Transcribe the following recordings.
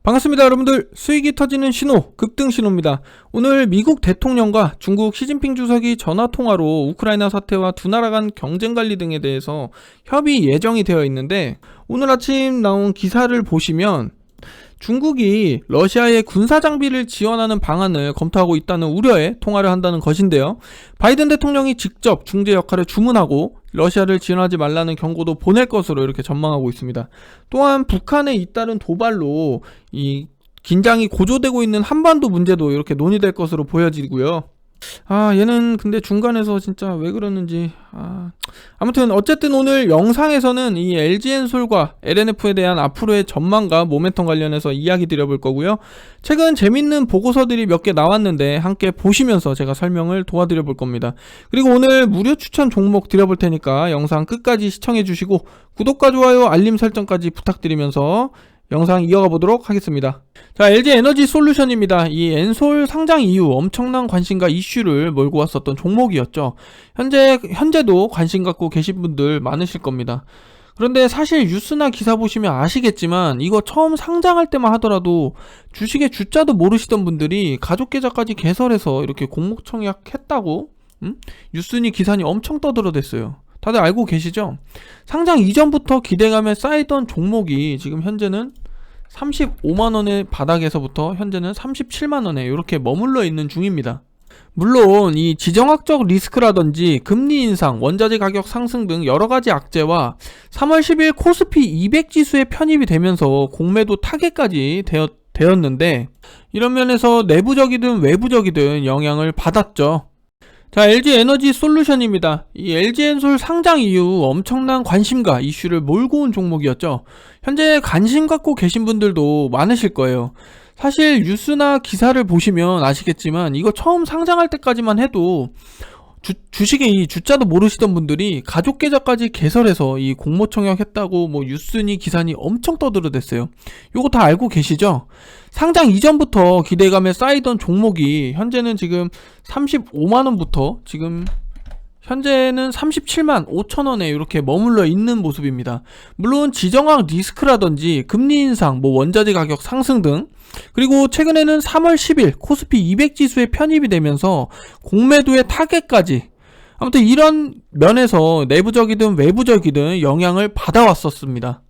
반갑습니다 여러분들. 수익이 터지는 신호, 급등 신호입니다. 오늘 미국 대통령과 중국 시진핑 주석이 전화통화로 우크라이나 사태와 두 나라 간 경쟁관리 등에 대해서 협의 예정이 되어 있는데, 오늘 아침 나온 기사를 보시면 중국이 러시아의 군사장비를 지원하는 방안을 검토하고 있다는 우려에 통화를 한다는 것인데요, 바이든 대통령이 직접 중재 역할을 주문하고 러시아를 지원하지 말라는 경고도 보낼 것으로 이렇게 전망하고 있습니다. 또한 북한에 잇따른 도발로 이 긴장이 고조되고 있는 한반도 문제도 이렇게 논의될 것으로 보여지고요. 얘는 근데 중간에서 진짜 왜 그러는지. 아무튼 어쨌든 오늘 영상에서는 이 LG엔솔과 LNF에 대한 앞으로의 전망과 모멘텀 관련해서 이야기 드려볼 거고요. 최근 재밌는 보고서들이 몇 개 나왔는데 함께 보시면서 제가 설명을 도와드려 볼 겁니다. 그리고 오늘 무료 추천 종목 드려볼 테니까 영상 끝까지 시청해 주시고 구독과 좋아요, 알림 설정까지 부탁드리면서 영상 이어가 보도록 하겠습니다. 자, LG에너지솔루션입니다. 이 엔솔 상장 이후 엄청난 관심과 이슈를 몰고 왔었던 종목이었죠. 현재도 관심 갖고 계신 분들 많으실 겁니다. 그런데 사실 뉴스나 기사 보시면 아시겠지만, 이거 처음 상장할 때만 하더라도 주식의 주자도 모르시던 분들이 가족 계좌까지 개설해서 이렇게 공모 청약했다고 뉴스니 기사니 엄청 떠들어댔어요. 다들 알고 계시죠? 상장 이전부터 기대감에 쌓이던 종목이 지금 현재는 35만원의 바닥에서부터 현재는 37만원에 이렇게 머물러 있는 중입니다. 물론 이 지정학적 리스크라든지 금리 인상, 원자재 가격 상승 등 여러가지 악재와 3월 10일 코스피 200 지수에 편입이 되면서 공매도 타겟까지 되었는데, 이런 면에서 내부적이든 외부적이든 영향을 받았죠. 자, LG에너지솔루션입니다. 이 LG엔솔 상장 이후 엄청난 관심과 이슈를 몰고 온 종목이었죠. 현재 관심 갖고 계신 분들도 많으실 거예요. 사실 뉴스나 기사를 보시면 아시겠지만, 이거 처음 상장할 때까지만 해도 주식의 이 주자도 모르시던 분들이 가족 계좌까지 개설해서 이 공모 청약했다고 뉴스니 기사니 엄청 떠들어댔어요. 요거 다 알고 계시죠? 상장 이전부터 기대감에 쌓이던 종목이 현재는 지금 35만원부터 지금 현재는 37만 5천원에 이렇게 머물러 있는 모습입니다. 물론 지정학 리스크라든지 금리 인상, 원자재 가격 상승 등, 그리고 최근에는 3월 10일 코스피 200 지수에 편입이 되면서 공매도의 타겟까지, 아무튼 이런 면에서 내부적이든 외부적이든 영향을 받아왔었습니다.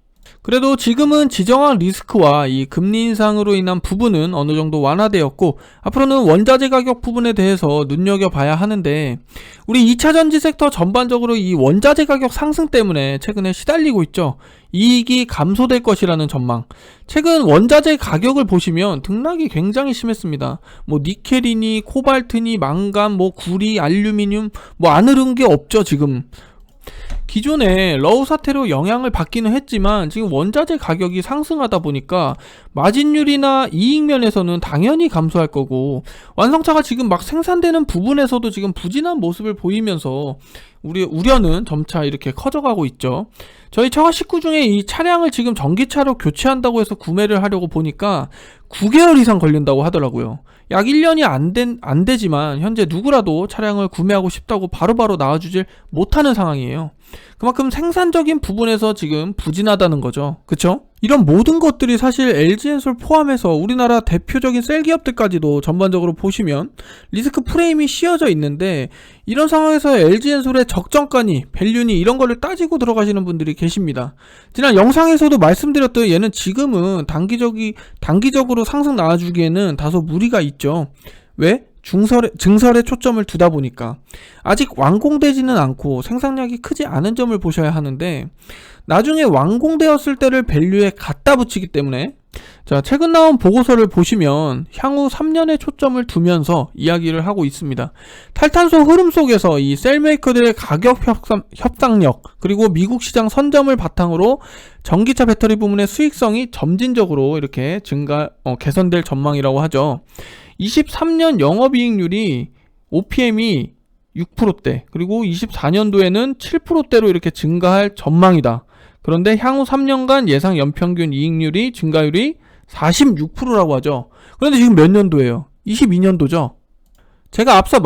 그래도 지금은 지정학 리스크와 이 금리 인상으로 인한 부분은 어느 정도 완화되었고, 앞으로는 원자재 가격 부분에 대해서 눈여겨봐야 하는데, 우리 2차전지 섹터 전반적으로 이 원자재 가격 상승 때문에 최근에 시달리고 있죠. 이익이 감소될 것이라는 전망. 최근 원자재 가격을 보시면 등락이 굉장히 심했습니다. 니켈이니 코발트니 망간, 구리, 알루미늄 안 흐른 게 없죠 지금. 기존에 러우 사태로 영향을 받기는 했지만, 지금 원자재 가격이 상승하다 보니까 마진율이나 이익 면에서는 당연히 감소할 거고, 완성차가 지금 막 생산되는 부분에서도 지금 부진한 모습을 보이면서 우리 우려는 점차 이렇게 커져가고 있죠. 저희 처가 식구 중에 이 차량을 지금 전기차로 교체한다고 해서 구매를 하려고 보니까 9개월 이상 걸린다고 하더라고요. 약 1년이 안 되지만 현재 누구라도 차량을 구매하고 싶다고 바로바로 나와주질 못하는 상황이에요. 그만큼 생산적인 부분에서 지금 부진하다는 거죠. 그쵸? 이런 모든 것들이 사실 LG엔솔 포함해서 우리나라 대표적인 셀 기업들까지도 전반적으로 보시면 리스크 프레임이 씌워져 있는데, 이런 상황에서 LG엔솔의 적정가니 밸류니 이런 거를 따지고 들어가시는 분들이 계십니다. 지난 영상에서도 말씀드렸듯 얘는 지금은 단기적으로 상승 나와주기에는 다소 무리가 있죠. 왜? 증설에 초점을 두다 보니까 아직 완공되지는 않고 생산량이 크지 않은 점을 보셔야 하는데, 나중에 완공되었을 때를 밸류에 갖다 붙이기 때문에, 자, 최근 나온 보고서를 보시면 향후 3년에 초점을 두면서 이야기를 하고 있습니다. 탈탄소 흐름 속에서 이 셀메이커들의 가격 협상력, 그리고 미국 시장 선점을 바탕으로 전기차 배터리 부문의 수익성이 점진적으로 이렇게 개선될 전망이라고 하죠. 23년 영업이익률이 OPM이 6%대, 그리고 24년도에는 7%대로 이렇게 증가할 전망이다. 그런데 향후 3년간 예상 연평균 이익률이 증가율이 46%라고 하죠. 그런데 지금 몇 년도예요? 22년도죠. 제가 앞서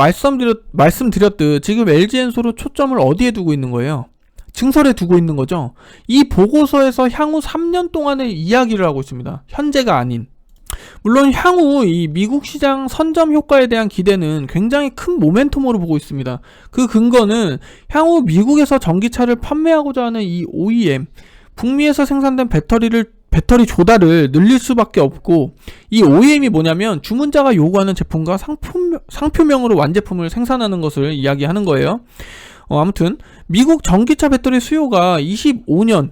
말씀드렸듯 지금 LG엔솔은 초점을 어디에 두고 있는 거예요? 증설에 두고 있는 거죠. 이 보고서에서 향후 3년 동안의 이야기를 하고 있습니다. 현재가 아닌. 물론 향후 이 미국 시장 선점 효과에 대한 기대는 굉장히 큰 모멘텀으로 보고 있습니다. 그 근거는 향후 미국에서 전기차를 판매하고자 하는 이 OEM, 북미에서 생산된 배터리 조달을 늘릴 수밖에 없고, 이 OEM이 뭐냐면 주문자가 요구하는 제품과 상표명으로 완제품을 생산하는 것을 이야기하는 거예요. 아무튼 미국 전기차 배터리 수요가 25년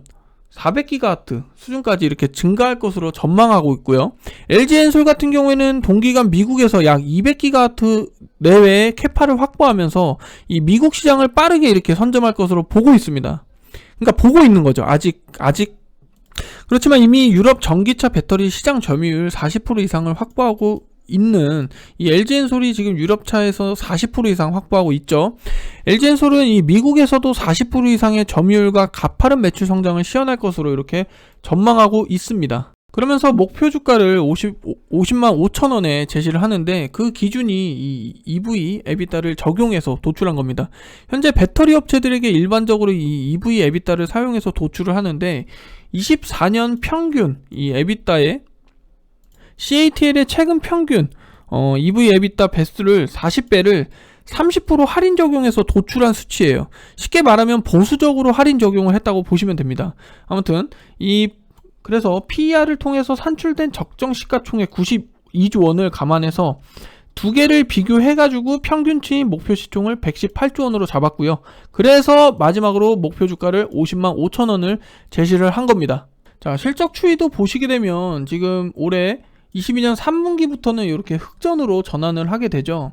400기가와트 수준까지 이렇게 증가할 것으로 전망하고 있고요. LG엔솔 같은 경우에는 동기간 미국에서 약 200기가와트 내외의 캐파를 확보하면서 이 미국 시장을 빠르게 이렇게 선점할 것으로 보고 있습니다. 그러니까 보고 있는 거죠. 아직. 그렇지만 이미 유럽 전기차 배터리 시장 점유율 40% 이상을 확보하고 있는 이 LG엔솔이 지금 유럽차에서 40% 이상 확보하고 있죠. LG엔솔은 이 미국에서도 40% 이상의 점유율과 가파른 매출 성장을 시현할 것으로 이렇게 전망하고 있습니다. 그러면서 목표 주가를 50만 5천 원에 제시를 하는데, 그 기준이 이 EV 에비타를 적용해서 도출한 겁니다. 현재 배터리 업체들에게 일반적으로 이 EV 에비타를 사용해서 도출을 하는데, 24년 평균 이 에비타의 CATL의 최근 평균 EV 에비타 배수를 40배를 30% 할인 적용해서 도출한 수치예요. 쉽게 말하면 보수적으로 할인 적용을 했다고 보시면 됩니다. 아무튼 그래서 PER을 통해서 산출된 적정 시가총액 92조 원을 감안해서 두 개를 비교해가지고 평균치인 목표 시총을 118조 원으로 잡았고요. 그래서 마지막으로 목표 주가를 50만 5천 원을 제시를 한 겁니다. 자, 실적 추이도 보시게 되면 지금 올해 22년 3분기부터는 이렇게 흑전으로 전환을 하게 되죠.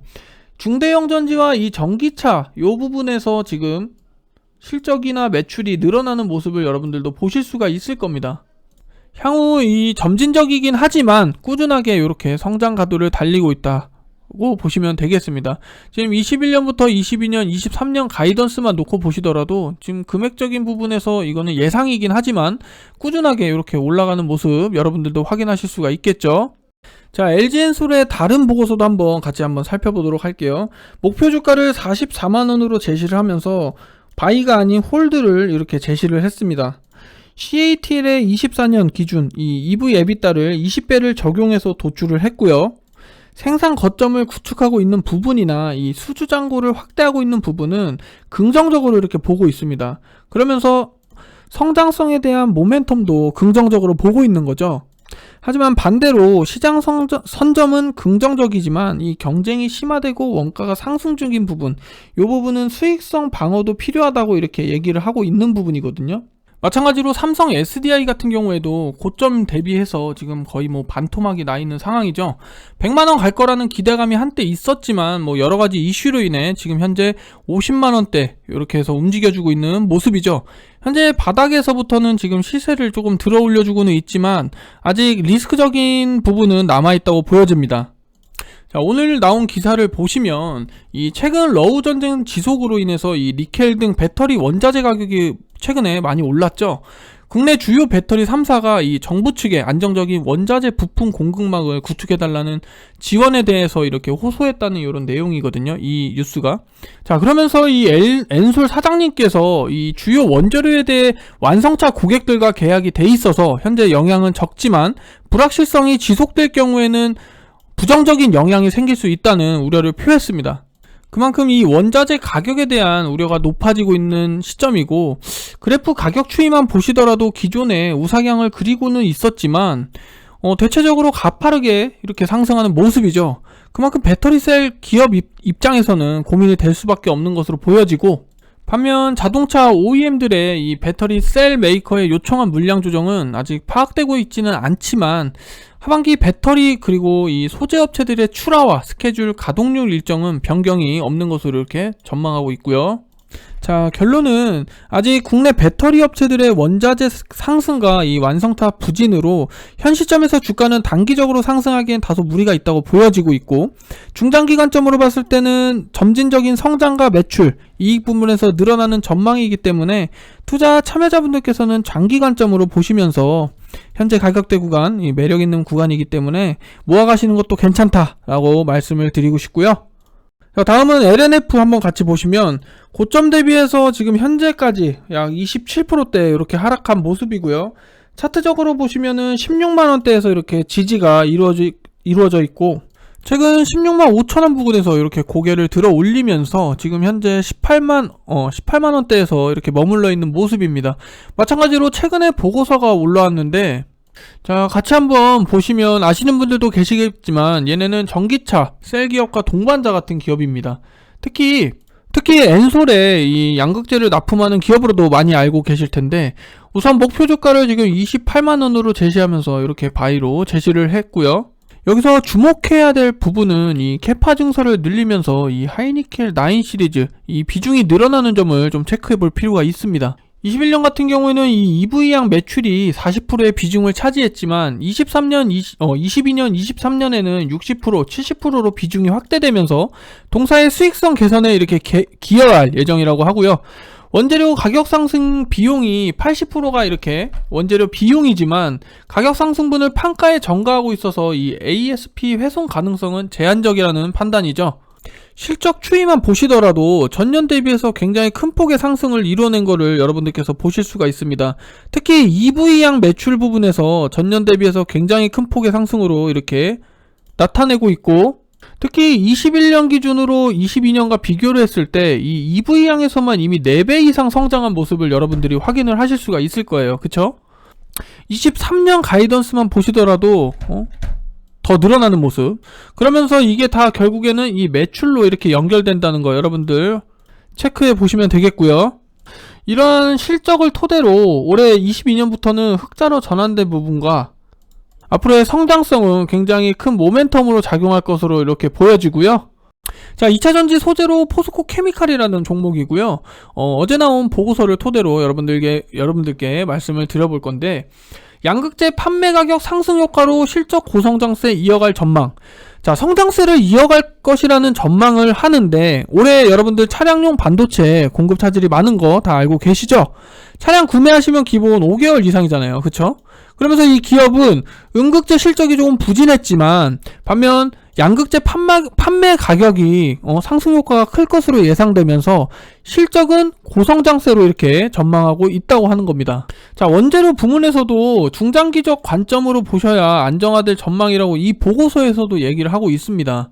중대형 전지와 이 전기차 요 부분에서 지금 실적이나 매출이 늘어나는 모습을 여러분들도 보실 수가 있을 겁니다. 향후 이 점진적이긴 하지만 꾸준하게 이렇게 성장 가도를 달리고 있다고 보시면 되겠습니다. 지금 21년부터 22년, 23년 가이던스만 놓고 보시더라도 지금 금액적인 부분에서 이거는 예상이긴 하지만 꾸준하게 이렇게 올라가는 모습 여러분들도 확인하실 수가 있겠죠. 자, LG엔솔의 다른 보고서도 같이 한번 살펴보도록 할게요. 목표 주가를 44만원으로 제시를 하면서 바이가 아닌 홀드를 이렇게 제시를 했습니다. CATL의 24년 기준 이 EV 에비타를 20배를 적용해서 도출을 했고요. 생산 거점을 구축하고 있는 부분이나 이 수주 잔고를 확대하고 있는 부분은 긍정적으로 이렇게 보고 있습니다. 그러면서 성장성에 대한 모멘텀도 긍정적으로 보고 있는 거죠. 하지만 반대로 시장 선점은 긍정적이지만 이 경쟁이 심화되고 원가가 상승 중인 부분, 이 부분은 수익성 방어도 필요하다고 이렇게 얘기를 하고 있는 부분이거든요. 마찬가지로 삼성 SDI 같은 경우에도 고점 대비해서 지금 거의 반토막이 나 있는 상황이죠. 100만원 갈 거라는 기대감이 한때 있었지만 여러가지 이슈로 인해 지금 현재 50만원대 이렇게 해서 움직여주고 있는 모습이죠. 현재 바닥에서부터는 지금 시세를 조금 들어 올려주고는 있지만 아직 리스크적인 부분은 남아있다고 보여집니다. 자, 오늘 나온 기사를 보시면 이 최근 러우 전쟁 지속으로 인해서 이 니켈 등 배터리 원자재 가격이 최근에 많이 올랐죠. 국내 주요 배터리 3사가 이 정부 측에 안정적인 원자재 부품 공급망을 구축해달라는 지원에 대해서 이렇게 호소했다는 이런 내용이거든요. 이 뉴스가. 자, 그러면서 이 엔솔 사장님께서 이 주요 원재료에 대해 완성차 고객들과 계약이 돼 있어서 현재 영향은 적지만 불확실성이 지속될 경우에는 부정적인 영향이 생길 수 있다는 우려를 표했습니다. 그만큼 이 원자재 가격에 대한 우려가 높아지고 있는 시점이고, 그래프 가격 추이만 보시더라도 기존에 우상향을 그리고는 있었지만 대체적으로 가파르게 이렇게 상승하는 모습이죠. 그만큼 배터리셀 기업 입장에서는 고민이 될 수밖에 없는 것으로 보여지고, 반면 자동차 OEM들의 이 배터리 셀 메이커의 요청한 물량 조정은 아직 파악되고 있지는 않지만 하반기 배터리 그리고 이 소재 업체들의 출하와 스케줄 가동률 일정은 변경이 없는 것으로 이렇게 전망하고 있고요. 자, 결론은 아직 국내 배터리 업체들의 원자재 상승과 이 완성차 부진으로 현 시점에서 주가는 단기적으로 상승하기엔 다소 무리가 있다고 보여지고 있고, 중장기 관점으로 봤을 때는 점진적인 성장과 매출, 이익 부분에서 늘어나는 전망이기 때문에 투자 참여자분들께서는 장기 관점으로 보시면서 현재 가격대 구간, 이 매력 있는 구간이기 때문에 모아가시는 것도 괜찮다라고 말씀을 드리고 싶고요. 자, 다음은 LNF 한번 같이 보시면 고점 대비해서 지금 현재까지 약 27%대 이렇게 하락한 모습이고요. 차트적으로 보시면은 16만원대에서 이렇게 지지가 이루어져 있고 최근 16만 5천원 부근에서 이렇게 고개를 들어 올리면서 지금 현재 18만원대에서 이렇게 머물러 있는 모습입니다. 마찬가지로 최근에 보고서가 올라왔는데 자, 같이 한번 보시면 아시는 분들도 계시겠지만 얘네는 전기차, 셀 기업과 동반자 같은 기업입니다. 특히 엔솔에 이 양극재를 납품하는 기업으로도 많이 알고 계실 텐데 우선 목표 주가를 지금 28만원으로 제시하면서 이렇게 바이로 제시를 했고요. 여기서 주목해야 될 부분은 이 캐파 증설을 늘리면서 이 하이니켈 9 시리즈 이 비중이 늘어나는 점을 좀 체크해 볼 필요가 있습니다. 21년 같은 경우에는 이 EV향 매출이 40%의 비중을 차지했지만 22년, 23년에는 60%, 70%로 비중이 확대되면서 동사의 수익성 개선에 이렇게 기여할 예정이라고 하고요. 원재료 가격 상승 비용이 80%가 이렇게 원재료 비용이지만 가격 상승분을 판가에 전가하고 있어서 이 ASP 훼손 가능성은 제한적이라는 판단이죠. 실적 추이만 보시더라도 전년 대비해서 굉장히 큰 폭의 상승을 이뤄낸 거를 여러분들께서 보실 수가 있습니다. 특히 EV향 매출 부분에서 전년 대비해서 굉장히 큰 폭의 상승으로 이렇게 나타내고 있고 특히 21년 기준으로 22년과 비교를 했을 때 이 EV향에서만 이미 4배 이상 성장한 모습을 여러분들이 확인을 하실 수가 있을 거예요. 그쵸? 23년 가이던스만 보시더라도 더 늘어나는 모습. 그러면서 이게 다 결국에는 이 매출로 이렇게 연결된다는 거 여러분들 체크해 보시면 되겠고요. 이런 실적을 토대로 올해 22년부터는 흑자로 전환된 부분과 앞으로의 성장성은 굉장히 큰 모멘텀으로 작용할 것으로 이렇게 보여지고요. 자, 2차전지 소재로 포스코 케미칼이라는 종목이고요. 어제 나온 보고서를 토대로 여러분들께 말씀을 드려볼 건데 양극재 판매 가격 상승 효과로 실적 고성장세 이어갈 전망. 자, 성장세를 이어갈 것이라는 전망을 하는데 올해 여러분들 차량용 반도체 공급 차질이 많은 거 다 알고 계시죠? 차량 구매하시면 기본 5개월 이상이잖아요. 그쵸? 그러면서 이 기업은 음극재 실적이 조금 부진했지만 반면 양극재 판매 가격이 상승 효과가 클 것으로 예상되면서 실적은 고성장세로 이렇게 전망하고 있다고 하는 겁니다. 자, 원재료 부문에서도 중장기적 관점으로 보셔야 안정화될 전망이라고 이 보고서에서도 얘기를 하고 있습니다.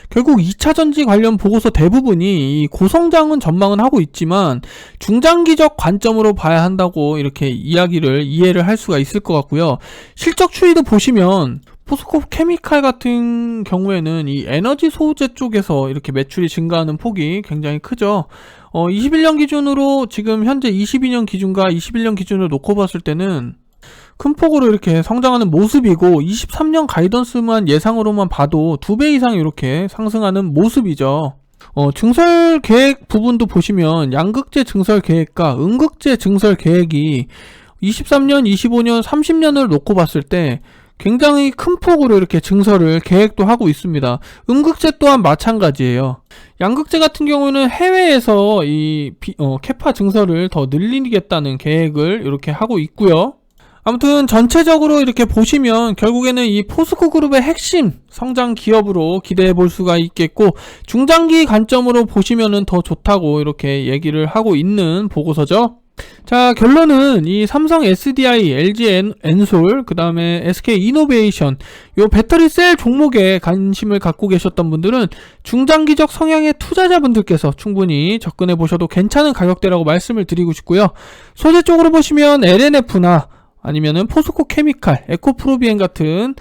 결국 2차전지 관련 보고서 대부분이 이 고성장은 전망은 하고 있지만 중장기적 관점으로 봐야 한다고 이렇게 이해를 할 수가 있을 것 같고요. 실적 추이도 보시면 포스코 케미칼 같은 경우에는 이 에너지 소재 쪽에서 이렇게 매출이 증가하는 폭이 굉장히 크죠. 21년 기준으로 지금 현재 22년 기준과 21년 기준으로 놓고 봤을 때는 큰 폭으로 이렇게 성장하는 모습이고 23년 가이던스만 예상으로만 봐도 2배 이상 이렇게 상승하는 모습이죠. 증설 계획 부분도 보시면 양극재 증설 계획과 음극재 증설 계획이 23년, 25년, 30년을 놓고 봤을 때 굉장히 큰 폭으로 이렇게 증설을 계획도 하고 있습니다. 음극재 또한 마찬가지예요. 양극재 같은 경우는 해외에서 이 캐파 증설을 더 늘리겠다는 계획을 이렇게 하고 있고요. 아무튼 전체적으로 이렇게 보시면 결국에는 이 포스코 그룹의 핵심 성장 기업으로 기대해 볼 수가 있겠고 중장기 관점으로 보시면은 더 좋다고 이렇게 얘기를 하고 있는 보고서죠. 자, 결론은 이 삼성 SDI, LG 엔솔, 그 다음에 SK 이노베이션 요 배터리 셀 종목에 관심을 갖고 계셨던 분들은 중장기적 성향의 투자자분들께서 충분히 접근해 보셔도 괜찮은 가격대라고 말씀을 드리고 싶고요. 소재 쪽으로 보시면 LNF나 아니면은 포스코 케미칼, 에코프로비엔 같은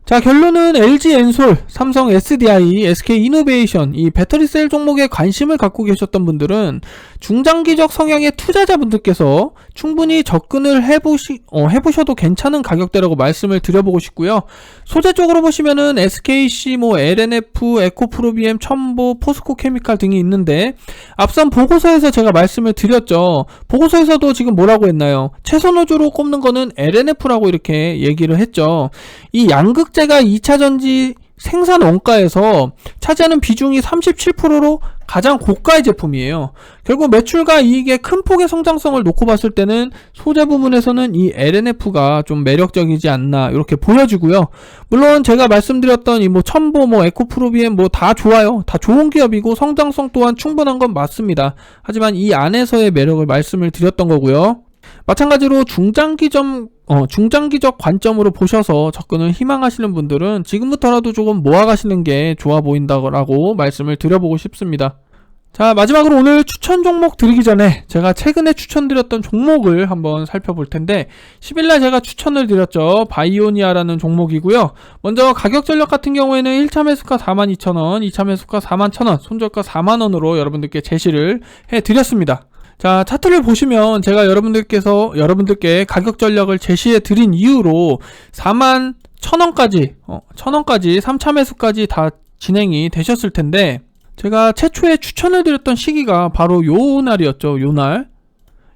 자, 결론은 LG 엔솔, 삼성 SDI, SK 이노베이션 이 배터리 셀 종목에 관심을 갖고 계셨던 분들은 중장기적 성향의 투자자분들께서 충분히 접근을 해보셔도 괜찮은 가격대라고 말씀을 드려보고 싶고요. 소재 쪽으로 보시면은 SKC, LNF, 에코프로비엠, 첨보, 포스코 케미칼 등이 있는데 앞선 보고서에서 제가 말씀을 드렸죠. 보고서에서도 지금 뭐라고 했나요? 최선호주로 꼽는 거는 LNF라고 이렇게 얘기를 했죠. 이 양극재가 2차전지 생산 원가에서 차지하는 비중이 37%로 가장 고가의 제품이에요. 결국 매출과 이익의 큰 폭의 성장성을 놓고 봤을 때는 소재 부분에서는 이 LNF가 좀 매력적이지 않나 이렇게 보여지고요. 물론 제가 말씀드렸던 이 첨보, 에코프로비엠 다 좋아요. 다 좋은 기업이고 성장성 또한 충분한 건 맞습니다. 하지만 이 안에서의 매력을 말씀을 드렸던 거고요. 마찬가지로 중장기적 관점으로 보셔서 접근을 희망하시는 분들은 지금부터라도 조금 모아가시는 게 좋아 보인다고 말씀을 드려보고 싶습니다. 자, 마지막으로 오늘 추천 종목 드리기 전에 제가 최근에 추천드렸던 종목을 한번 살펴볼 텐데 10일날 제가 추천을 드렸죠. 바이오니아라는 종목이고요. 먼저 가격 전략 같은 경우에는 1차 매수가 42,000원, 2차 매수가 41,000원, 손절가 4만원으로 여러분들께 제시를 해드렸습니다. 자, 차트를 보시면 제가 여러분들께 가격 전략을 제시해 드린 이후로 41,000원까지 3차 매수까지 다 진행이 되셨을 텐데 제가 최초에 추천을 드렸던 시기가 바로 요 날이었죠. 요 날.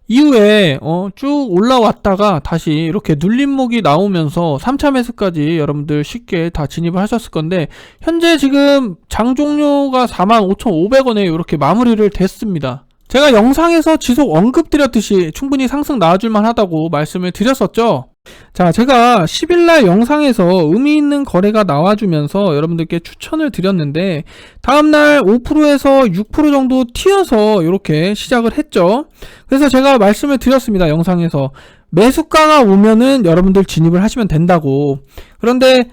이후에 쭉 올라왔다가 다시 이렇게 눌림목이 나오면서 3차 매수까지 여러분들 쉽게 다 진입을 하셨을 건데 현재 지금 장 종료가 45,500원에 이렇게 마무리를 됐습니다. 제가 영상에서 지속 언급드렸듯이 충분히 상승 나와줄만 하다고 말씀을 드렸었죠. 자, 제가 10일날 영상에서 의미 있는 거래가 나와주면서 여러분들께 추천을 드렸는데 다음날 5%에서 6% 정도 튀어서 이렇게 시작을 했죠. 그래서 제가 말씀을 드렸습니다. 영상에서 매수가가 오면은 여러분들 진입을 하시면 된다고. 그런데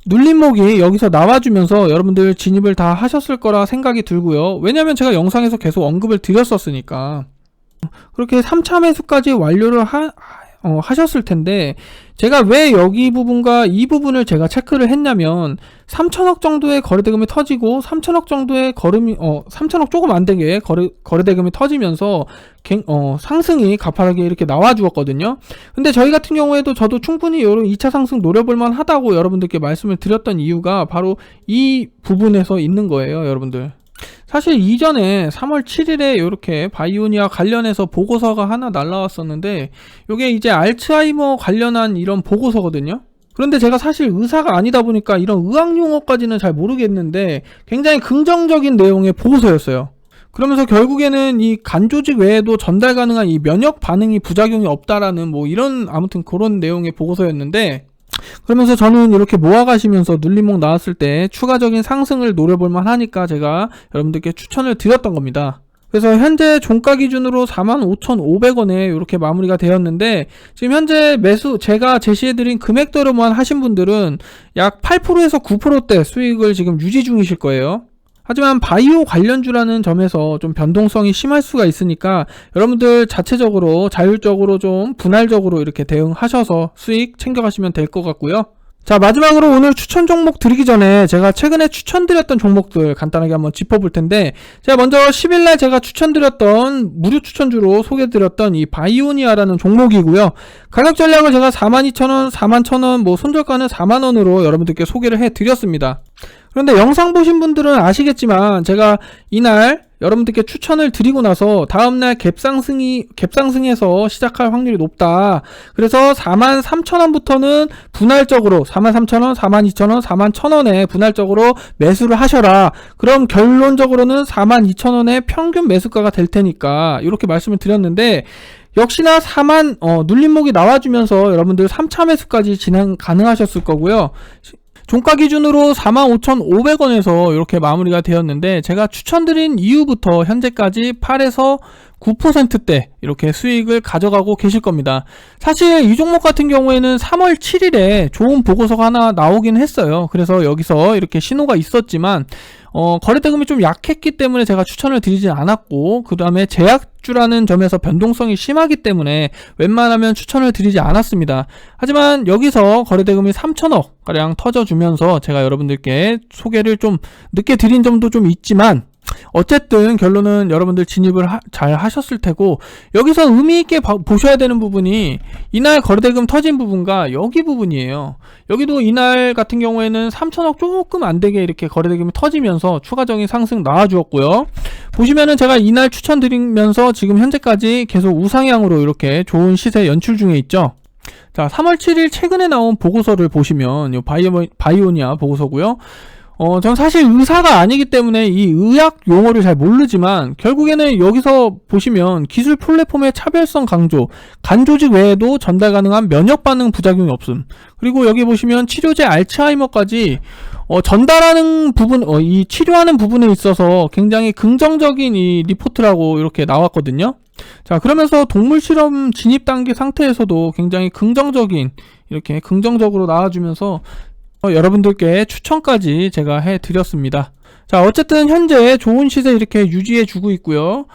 눌림목이 여기서 나와주면서 여러분들 진입을 다 하셨을 거라 생각이 들고요. 왜냐면 제가 영상에서 계속 언급을 드렸었으니까. 그렇게 3차 매수까지 완료를 하셨을 텐데 제가 왜 여기 부분과 이 부분을 제가 체크를 했냐면 3천억 정도의 거래대금이 터지고 3천억 정도의 3천억 조금 안 되게 거래대금이 터지면서 상승이 가파르게 이렇게 나와 주었거든요. 근데 저희 같은 경우에도 저도 충분히 이런 2차 상승 노려볼만 하다고 여러분들께 말씀을 드렸던 이유가 바로 이 부분에서 있는 거예요, 여러분들. 사실 이전에 3월 7일에 이렇게 바이오니아 관련해서 보고서가 하나 날라왔었는데 이게 이제 알츠하이머 관련한 이런 보고서거든요. 그런데 제가 사실 의사가 아니다 보니까 이런 의학 용어까지는 잘 모르겠는데 굉장히 긍정적인 내용의 보고서였어요. 그러면서 결국에는 이 간 조직 외에도 전달 가능한 이 면역 반응이 부작용이 없다라는 뭐 이런 아무튼 그런 내용의 보고서였는데 그러면서 저는 이렇게 모아가시면서 눌림목 나왔을 때 추가적인 상승을 노려볼만 하니까 제가 여러분들께 추천을 드렸던 겁니다. 그래서 현재 종가 기준으로 45,500원에 이렇게 마무리가 되었는데 지금 현재 매수 제가 제시해드린 금액대로만 하신 분들은 약 8%에서 9%대 수익을 지금 유지 중이실 거예요. 하지만 바이오 관련주라는 점에서 좀 변동성이 심할 수가 있으니까 여러분들 자체적으로 자율적으로 좀 분할적으로 이렇게 대응하셔서 수익 챙겨가시면 될 것 같고요. 자, 마지막으로 오늘 추천 종목 드리기 전에 제가 최근에 추천드렸던 종목들 간단하게 한번 짚어볼 텐데 제가 먼저 10일날 제가 추천드렸던 무료 추천주로 소개드렸던 이 바이오니아라는 종목이고요. 가격 전략을 제가 42,000원, 41,000원, 뭐 손절가는 4만원으로 여러분들께 소개를 해드렸습니다. 그런데 영상 보신 분들은 아시겠지만 제가 이날 여러분들께 추천을 드리고 나서 다음날 갭상승해서 시작할 확률이 높다. 그래서 43,000원부터는 분할적으로 43,000원, 42,000원, 41,000원에 분할적으로 매수를 하셔라. 그럼 결론적으로는 42,000원의 평균 매수가가 될 테니까 이렇게 말씀을 드렸는데 역시나 눌림목이 나와주면서 여러분들 3차 매수까지 진행 가능하셨을 거고요. 종가 기준으로 45,500원에서 이렇게 마무리가 되었는데 제가 추천드린 이후부터 현재까지 8에서 9%대 이렇게 수익을 가져가고 계실 겁니다. 사실 이 종목 같은 경우에는 3월 7일에 좋은 보고서가 하나 나오긴 했어요. 그래서 여기서 이렇게 신호가 있었지만 거래대금이 좀 약했기 때문에 제가 추천을 드리진 않았고 그 다음에 제약주라는 점에서 변동성이 심하기 때문에 웬만하면 추천을 드리지 않았습니다. 하지만 여기서 거래대금이 3천억 가량 터져주면서 제가 여러분들께 소개를 좀 늦게 드린 점도 좀 있지만 어쨌든 결론은 여러분들 진입을 잘 하셨을 테고 여기서 의미있게 보셔야 되는 부분이 이날 거래대금 터진 부분과 여기 부분이에요. 여기도 이날 같은 경우에는 3천억 조금 안되게 이렇게 거래대금이 터지면서 추가적인 상승 나와주었고요. 보시면은 제가 이날 추천드리면서 지금 현재까지 계속 우상향으로 이렇게 좋은 시세 연출 중에 있죠. 자, 3월 7일 최근에 나온 보고서를 보시면 이 바이오니아 보고서고요. 전 사실 의사가 아니기 때문에 이 의학 용어를 잘 모르지만 결국에는 여기서 보시면 기술 플랫폼의 차별성 강조, 간 조직 외에도 전달 가능한 면역 반응 부작용이 없음. 그리고 여기 보시면 치료제 알츠하이머까지 전달하는 부분, 이 치료하는 부분에 있어서 굉장히 긍정적인 이 리포트라고 이렇게 나왔거든요. 자, 그러면서 동물 실험 진입 단계 상태에서도 굉장히 긍정적인, 이렇게 긍정적으로 나와주면서 여러분들께 추천까지 제가 해드렸습니다. 자, 어쨌든 현재 좋은 시세 이렇게 유지해주고 있고요.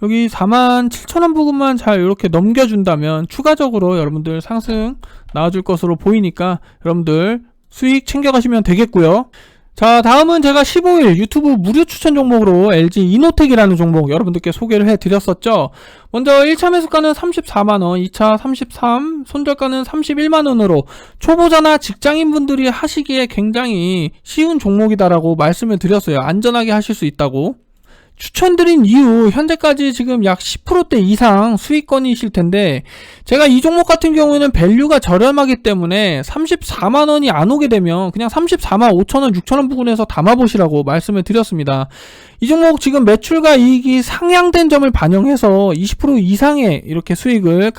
여기 47,000원 부근만 잘 이렇게 넘겨준다면 추가적으로 여러분들 상승 나와줄 것으로 보이니까 여러분들 수익 챙겨가시면 되겠고요. 자, 다음은 제가 15일 유튜브 무료 추천 종목으로 LG 이노텍이라는 종목 여러분들께 소개를 해드렸었죠. 먼저 1차 매수가는 34만원, 2차 33, 손절가는 31만원으로 초보자나 직장인분들이 하시기에 굉장히 쉬운 종목이다라고 말씀을 드렸어요. 안전하게 하실 수 있다고. 추천드린 이후 현재까지 지금 약 10%대 이상 수익권이실 텐데, 제가 이 종목 같은 경우에는 밸류가 저렴하기 때문에 34만원이 안 오게 되면 그냥 34만 5천원 6천원 부근에서 담아보시라고 말씀을 드렸습니다. 이 종목 지금 매출과 이익이 상향된 점을 반영해서 20% 이상의 이렇게 스윙으로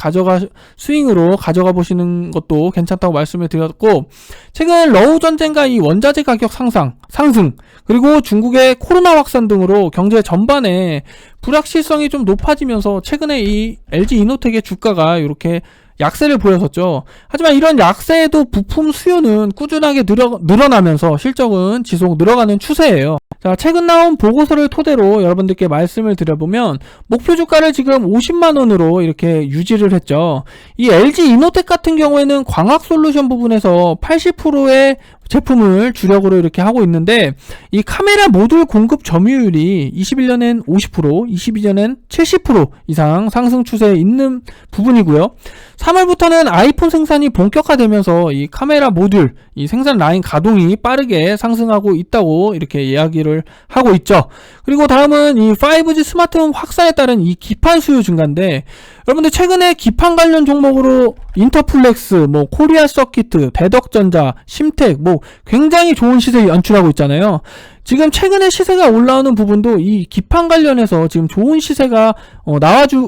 가져가 보시는 것도 괜찮다고 말씀을 드렸고, 최근 러우 전쟁과 이 원자재 가격 상승, 그리고 중국의 코로나 확산 등으로 경제 전반에 불확실성이 좀 높아지면서 최근에 이 LG 이노텍의 주가가 이렇게 약세를 보였었죠. 하지만 이런 약세에도 부품 수요는 꾸준하게 늘어나면서 실적은 지속 늘어가는 추세예요. 자, 최근 나온 보고서를 토대로 여러분들께 말씀을 드려보면 목표 주가를 지금 50만원으로 이렇게 유지를 했죠. 이 LG 이노텍 같은 경우에는 광학 솔루션 부분에서 80%의 제품을 주력으로 이렇게 하고 있는데, 이 카메라 모듈 공급 점유율이 21년엔 50%, 22년엔 70% 이상 상승 추세에 있는 부분이고요. 3월부터는 아이폰 생산이 본격화되면서 이 카메라 모듈, 이 생산 라인 가동이 빠르게 상승하고 있다고 이렇게 이야기를 하고 있죠. 그리고 다음은 이 5G 스마트폰 확산에 따른 이 기판 수요 증가인데, 여러분들 최근에 기판 관련 종목으로 인터플렉스, 코리아 서키트, 대덕전자, 심텍 굉장히 좋은 시세 연출하고 있잖아요. 지금 최근에 시세가 올라오는 부분도 이 기판 관련해서 지금 좋은 시세가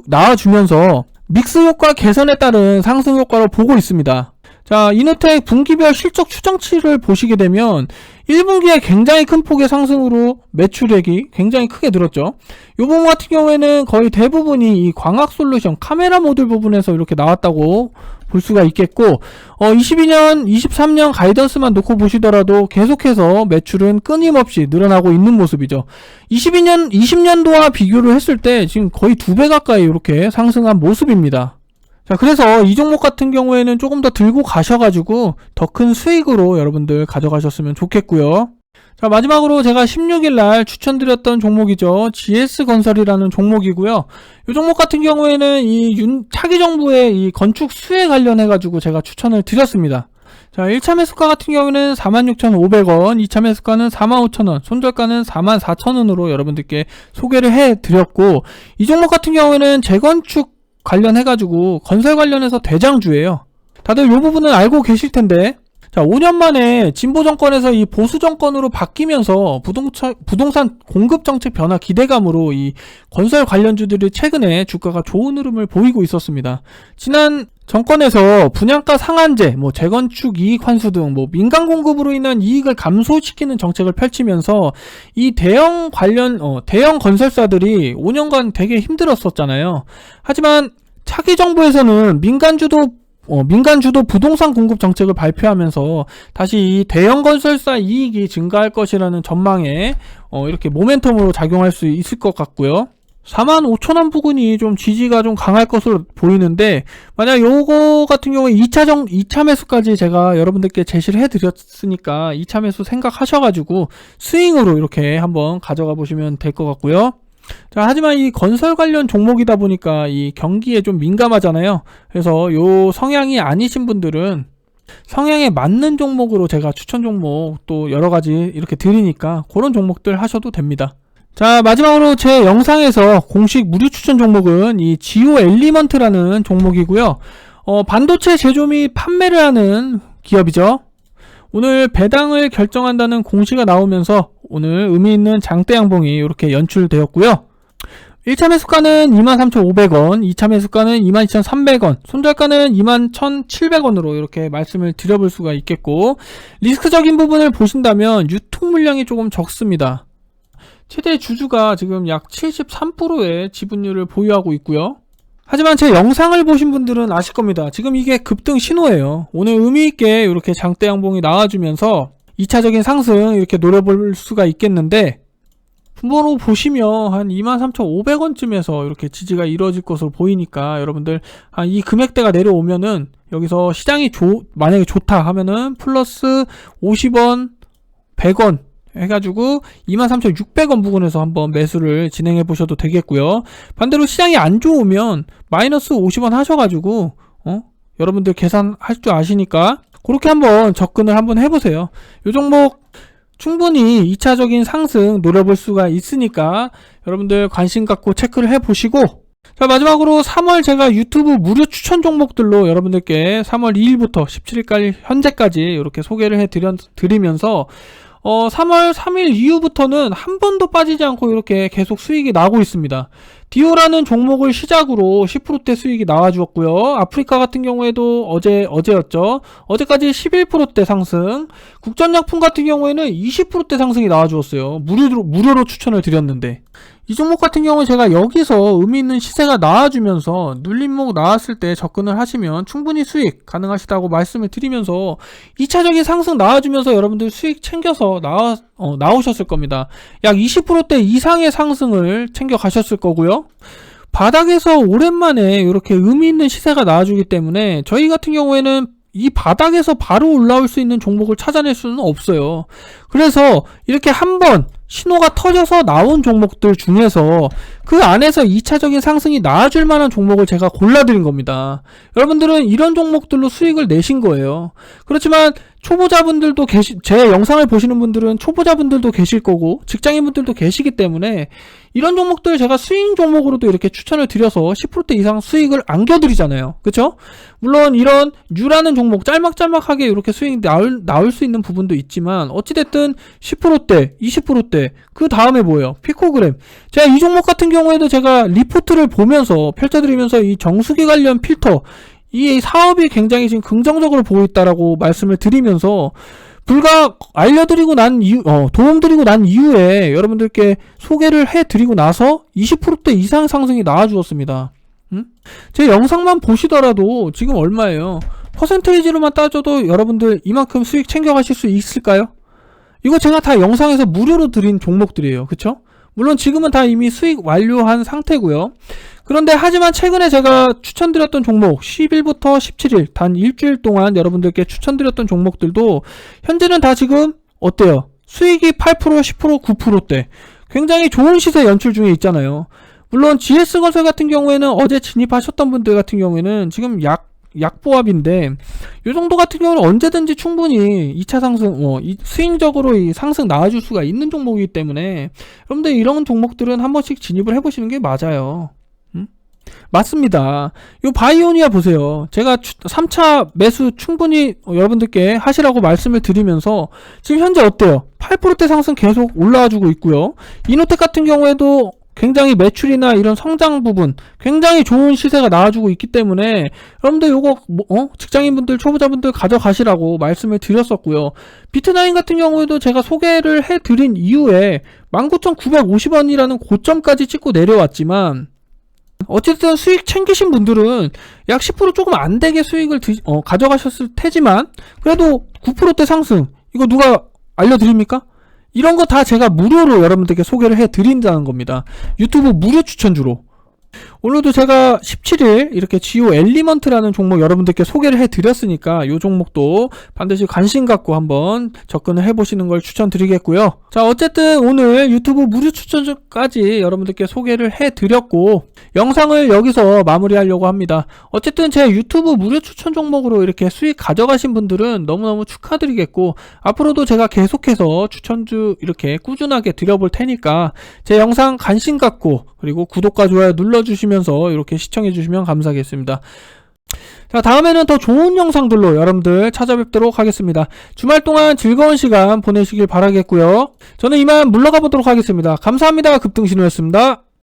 나와주면서 믹스 효과 개선에 따른 상승 효과로 보고 있습니다. 자, 이노텍 분기별 실적 추정치를 보시게 되면 1분기에 굉장히 큰 폭의 상승으로 매출액이 굉장히 크게 늘었죠. 이 부분 같은 경우에는 거의 대부분이 이 광학 솔루션 카메라 모듈 부분에서 이렇게 나왔다고 볼 수가 있겠고, 22년, 23년 가이던스만 놓고 보시더라도 계속해서 매출은 끊임없이 늘어나고 있는 모습이죠. 20년도와 비교를 했을 때 지금 거의 2배 가까이 이렇게 상승한 모습입니다. 자, 그래서 이 종목 같은 경우에는 조금 더 들고 가셔가지고 더 큰 수익으로 여러분들 가져가셨으면 좋겠고요. 자, 마지막으로 제가 16일날 추천드렸던 종목이죠. GS건설이라는 종목이고요. 이 종목 같은 경우에는 이 차기 정부의 이 건축 수에 관련해가지고 제가 추천을 드렸습니다. 자, 1차 매수가 같은 경우는 46,500원, 2차 매수가는 45,000원, 손절가는 44,000원으로 여러분들께 소개를 해드렸고, 이 종목 같은 경우에는 재건축 관련해가지고 건설 관련해서 대장주예요. 다들 이 부분은 알고 계실 텐데, 자, 5년 만에 진보 정권에서 이 보수 정권으로 바뀌면서 부동산 공급 정책 변화 기대감으로 이 건설 관련주들이 최근에 주가가 좋은 흐름을 보이고 있었습니다. 지난 정권에서 분양가 상한제, 재건축 이익 환수 등 민간 공급으로 인한 이익을 감소시키는 정책을 펼치면서 이 대형 건설사들이 5년간 되게 힘들었었잖아요. 하지만 차기 정부에서는 민간주도 부동산 공급 정책을 발표하면서 다시 이 대형 건설사 이익이 증가할 것이라는 전망에 이렇게 모멘텀으로 작용할 수 있을 것 같고요. 45,000원 부근이 좀 지지가 좀 강할 것으로 보이는데, 만약 요거 같은 경우에 2차 매수까지 제가 여러분들께 제시를 해드렸으니까 2차 매수 생각하셔가지고 스윙으로 이렇게 한번 가져가 보시면 될 것 같고요. 자, 하지만 이 건설 관련 종목이다 보니까 이 경기에 좀 민감하잖아요. 그래서 요 성향이 아니신 분들은 성향에 맞는 종목으로 제가 추천 종목 또 여러가지 이렇게 드리니까 그런 종목들 하셔도 됩니다. 자, 마지막으로 제 영상에서 공식 무료 추천 종목은 이 지오 엘리먼트라는 종목이고요. 반도체 제조 및 판매를 하는 기업이죠. 오늘 배당을 결정한다는 공시가 나오면서 오늘 의미 있는 장대 양봉이 이렇게 연출되었고요. 1차 매수가는 23,500원, 2차 매수가는 22,300원, 손절가는 21,700원으로 이렇게 말씀을 드려볼 수가 있겠고, 리스크적인 부분을 보신다면 유통 물량이 조금 적습니다. 최대 주주가 지금 약 73%의 지분율을 보유하고 있고요. 하지만 제 영상을 보신 분들은 아실 겁니다. 지금 이게 급등 신호예요. 오늘 의미있게 이렇게 장대 양봉이 나와주면서 2차적인 상승 이렇게 노려볼 수가 있겠는데, 분모로 보시면 한 23,500원쯤에서 이렇게 지지가 이루어질 것으로 보이니까 여러분들 이 금액대가 내려오면은 여기서 시장이 만약에 좋다 하면은 플러스 50원, 100원 해가지고 23,600원 부근에서 한번 매수를 진행해 보셔도 되겠고요. 반대로 시장이 안 좋으면 마이너스 50원 하셔가지고 여러분들 계산할 줄 아시니까 그렇게 한번 접근을 한번 해보세요. 요 종목 충분히 2차적인 상승 노려볼 수가 있으니까 여러분들 관심 갖고 체크를 해보시고, 자, 마지막으로 3월 제가 유튜브 무료 추천 종목들로 여러분들께 3월 2일부터 17일까지 현재까지 이렇게 소개를 해드리면서 3월 3일 이후부터는 한 번도 빠지지 않고 이렇게 계속 수익이 나고 있습니다. 디오라는 종목을 시작으로 10%대 수익이 나와주었고요. 아프리카 같은 경우에도 어제였죠. 어제까지 11%대 상승. 국전약품 같은 경우에는 20%대 상승이 나와주었어요. 무료로 추천을 드렸는데, 이 종목 같은 경우는 제가 여기서 의미있는 시세가 나와주면서 눌림목 나왔을 때 접근을 하시면 충분히 수익 가능하시다고 말씀을 드리면서 2차적인 상승 나와주면서 여러분들 수익 챙겨서 나오셨을 겁니다. 약 20%대 이상의 상승을 챙겨 가셨을 거고요. 바닥에서 오랜만에 이렇게 의미있는 시세가 나와주기 때문에 저희 같은 경우에는 이 바닥에서 바로 올라올 수 있는 종목을 찾아낼 수는 없어요. 그래서 이렇게 한번 신호가 터져서 나온 종목들 중에서 그 안에서 2차적인 상승이 나와줄 만한 종목을 제가 골라드린 겁니다. 여러분들은 이런 종목들로 수익을 내신 거예요. 그렇지만 초보자분들도 제 영상을 보시는 분들은 초보자분들도 계실 거고 직장인분들도 계시기 때문에 이런 종목들 제가 스윙 종목으로도 이렇게 추천을 드려서 10% 이상 수익을 안겨드리잖아요. 그쵸? 물론 이런 뉴라는 종목 짤막짤막하게 이렇게 수익 나올 수 있는 부분도 있지만 어찌됐든 10%대, 20%대, 그 다음에 뭐예요? 피코그램. 제가 이 종목 같은 경우에도 제가 리포트를 보면서 펼쳐드리면서 이 정수기 관련 필터, 이 사업이 굉장히 지금 긍정적으로 보고 있다라고 말씀을 드리면서 불과 알려드리고 난 이후, 도움드리고 난 이후에 여러분들께 소개를 해드리고 나서 20%대 이상 상승이 나와주었습니다. 제 영상만 보시더라도 지금 얼마예요? 퍼센테이지로만 따져도 여러분들 이만큼 수익 챙겨가실 수 있을까요? 이거 제가 다 영상에서 무료로 드린 종목들이에요. 그쵸? 물론 지금은 다 이미 수익 완료한 상태고요. 그런데 하지만 최근에 제가 추천드렸던 종목 10일부터 17일 단 일주일 동안 여러분들께 추천드렸던 종목들도 현재는 다 지금 어때요? 수익이 8%, 10%, 9%대 굉장히 좋은 시세 연출 중에 있잖아요. 물론 GS건설 같은 경우에는 어제 진입하셨던 분들 같은 경우에는 지금 약보합인데 이 정도 같은 경우는 언제든지 충분히 2차 상승, 스윙적으로 이 상승 나와줄 수가 있는 종목이기 때문에 여러분들 이런 종목들은 한 번씩 진입을 해보시는 게 맞아요. 맞습니다. 요 바이오니아 보세요. 제가 3차 매수 충분히 여러분들께 하시라고 말씀을 드리면서 지금 현재 어때요? 8%대 상승 계속 올라와주고 있고요. 이노텍 같은 경우에도 굉장히 매출이나 이런 성장 부분 굉장히 좋은 시세가 나와주고 있기 때문에 여러분들 요거 직장인분들 초보자분들 가져가시라고 말씀을 드렸었고요. 비트나인 같은 경우에도 제가 소개를 해드린 이후에 19,950원이라는 고점까지 찍고 내려왔지만 어쨌든 수익 챙기신 분들은 약 10% 조금 안되게 수익을 가져가셨을 테지만 그래도 9%대 상승 이거 누가 알려드립니까? 이런 거 다 제가 무료로 여러분들께 소개를 해드린다는 겁니다. 유튜브 무료 추천주로. 오늘도 제가 17일 이렇게 지오 엘리먼트라는 종목 여러분들께 소개를 해드렸으니까 이 종목도 반드시 관심 갖고 한번 접근을 해보시는 걸 추천드리겠고요. 자, 어쨌든 오늘 유튜브 무료 추천주까지 여러분들께 소개를 해드렸고 영상을 여기서 마무리하려고 합니다. 어쨌든 제 유튜브 무료 추천 종목으로 이렇게 수익 가져가신 분들은 너무너무 축하드리겠고 앞으로도 제가 계속해서 추천주 이렇게 꾸준하게 드려볼 테니까 제 영상 관심 갖고 그리고 구독과 좋아요 눌러주시면서 이렇게 시청해주시면 감사하겠습니다. 자, 다음에는 더 좋은 영상들로 여러분들 찾아뵙도록 하겠습니다. 주말 동안 즐거운 시간 보내시길 바라겠고요. 저는 이만 물러가 보도록 하겠습니다. 감사합니다. 급등신호였습니다.